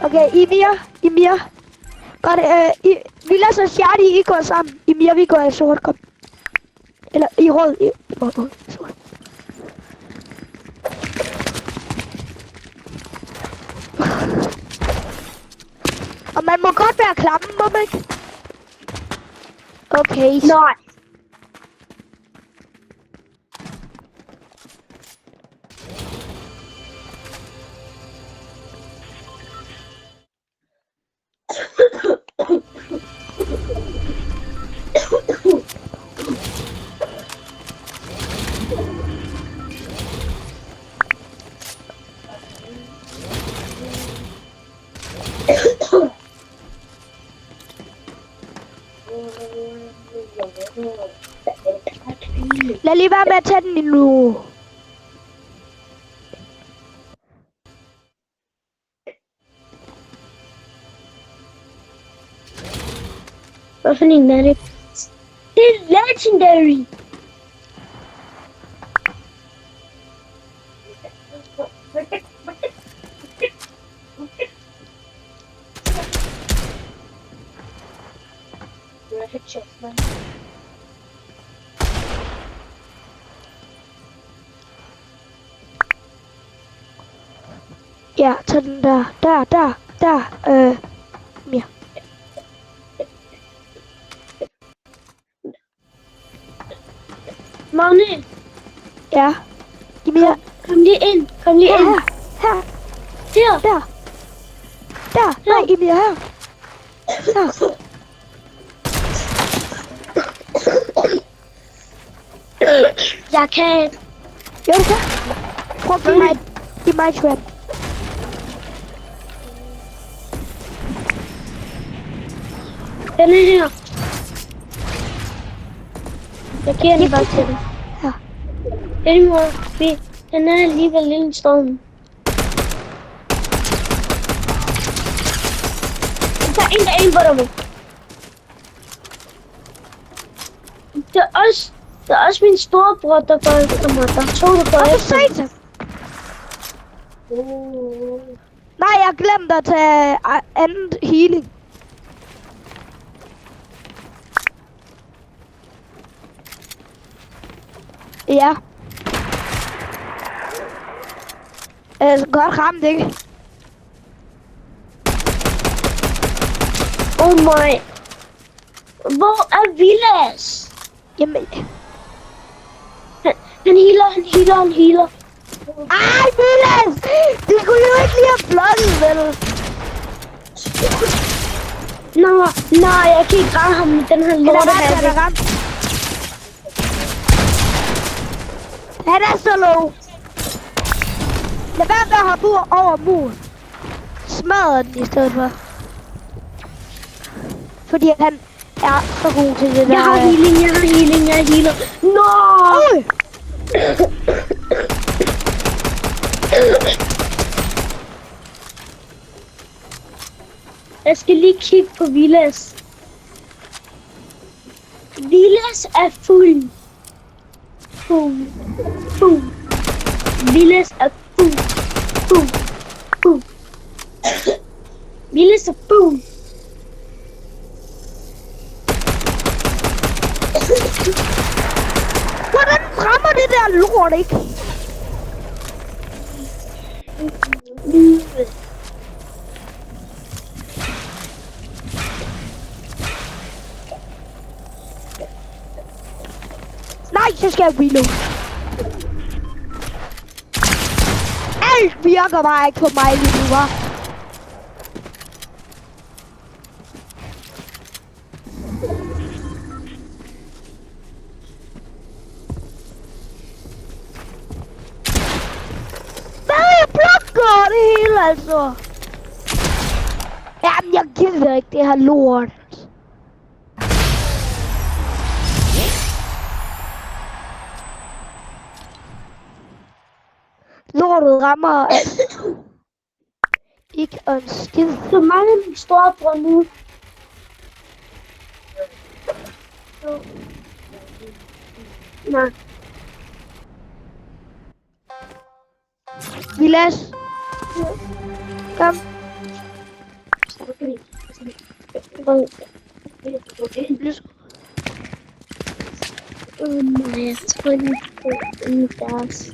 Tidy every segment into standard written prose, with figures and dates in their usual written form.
Okay, Emir. Godt, vi lader os Shardy, I går sammen. Emir, vi går i sort, kom. Eller i rød, sort. Og man må godt være klamme, må man ikke? Okay. Nej. Lad lige være med at tage den endnu. Hvad for en er det? Det er legendary. Ja, tag den der. Mere. Magne. Ja. Giv mere. Kom lige ind. Kom lige ind. Her. Der. Der. Nej, giv mere her. Her. Jeg kan. Jo, du kan. Prøv at give mig et sværd. Den er her. Jeg giver den bare til dig. Ja. Den må vi. Den er alligevel lidt storm. Der er en, der indbåder mig. Der er også min storebror, der går efter mig. Der er to, der går efter mig. Nej, jeg glemte at tage andet healing. Ja. Godt ramt, ikke? Oh my. Hvor er Vilas? Jamen. Han healer. Ej, Vilas! Du skulle jo ikke lige have blokket, vel? Nej, jeg kan ikke ramme ham med den her lorte her. Han er ramt. Han er så low. Lad være med at hoppe over muren. Smadrer den i stedet for. Fordi han er så god til det der. Jeg har healing, jeg healer. Oj! Jeg skal lige kigge på Vilas. Vilas er fuld. Vilas er fuld. Vilas er fuld. Hvordan rammer det der lort, ikke? Nej, så skal jeg reload. Alt virker bare ikke på mig lige nu, hva'? Det hele, altså. Jamen, jeg gider ikke det her lort. Lortet rammer ikke en skid. Så mange af mine storebror nu. Nej. Vilas. Kom. Lys. Jeg tror lige på en deres.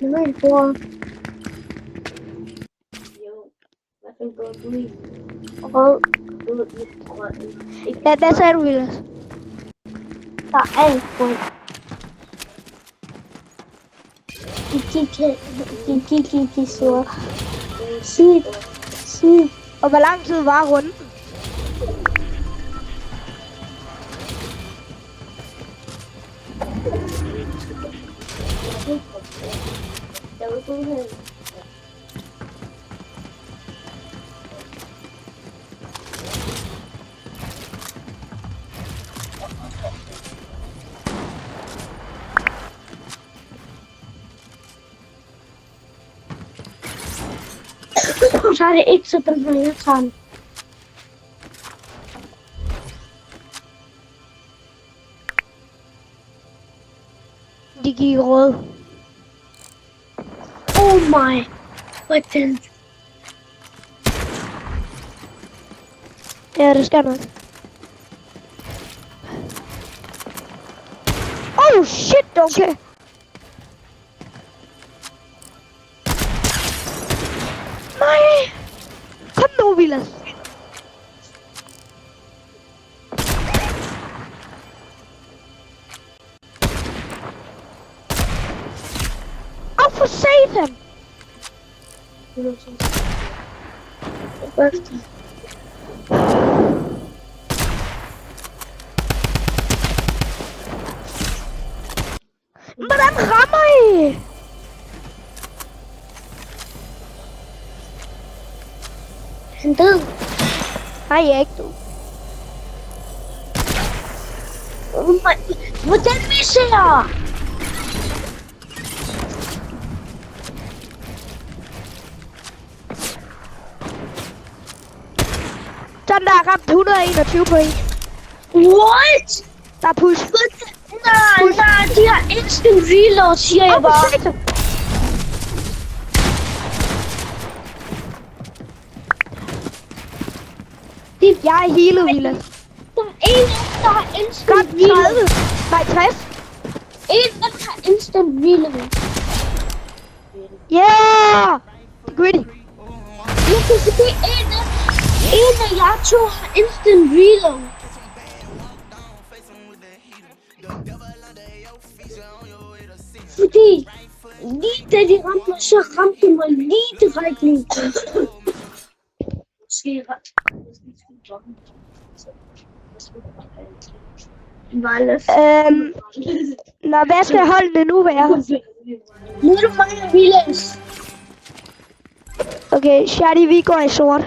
Nu er jeg på. Og Hvad sagde du, Vilas? der er en grund. De så sygt. Og hvor lang tid var runden? Så er det ikke så den her, jeg tager den. De gik rød. Oh my. Hvordan? Ja, det skal nok. Oh shit, okay. Nej! Kom nu, Vilas. Oh, for satan! Hvordan rammer I? Han død. Nej, jeg er ikke du. Oh my. Hvordan misser jeg? Sådan der er ramt 121 point. What? Der er push. Nej, de har instant reload, siger jeg bare. Jeg er healet, Vilas. Der er en, der har Godt, instant 30. reload. Nej, 60. En, der har instant reload. Yeah! Gritty. Jeg kan se, det er en af jer to har instant reload. Fordi lige da de ramte mig, så ramte de mig lige direkte lige. Måske ret. Nå, hvad skal holdene nu være? Nu er du mig og Vilas. Okay, Shadi, vi går i sort.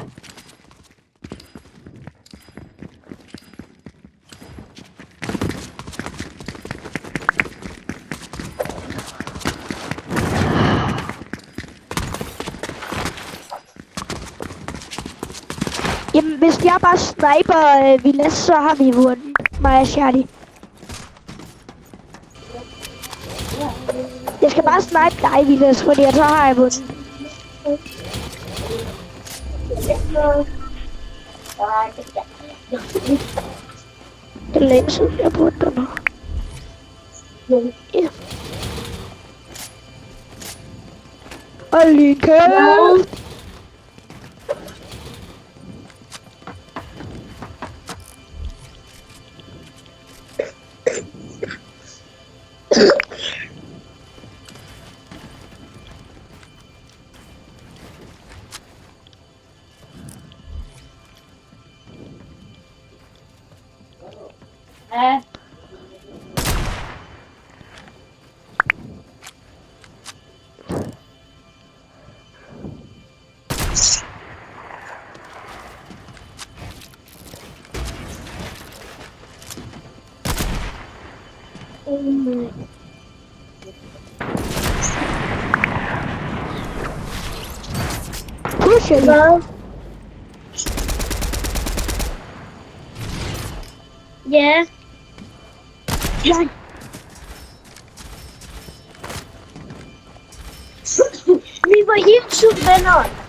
Jamen, hvis jeg bare sniper Vilas, så har vi vundet. Mig og Shadi. Jeg skal bare snipe dig, Vilas, fordi så har jeg vundet. Det er længe siden, jeg burde dig nu. Ja. Og lige kæft. Push it. Ja. Ja. Vi var helt venner.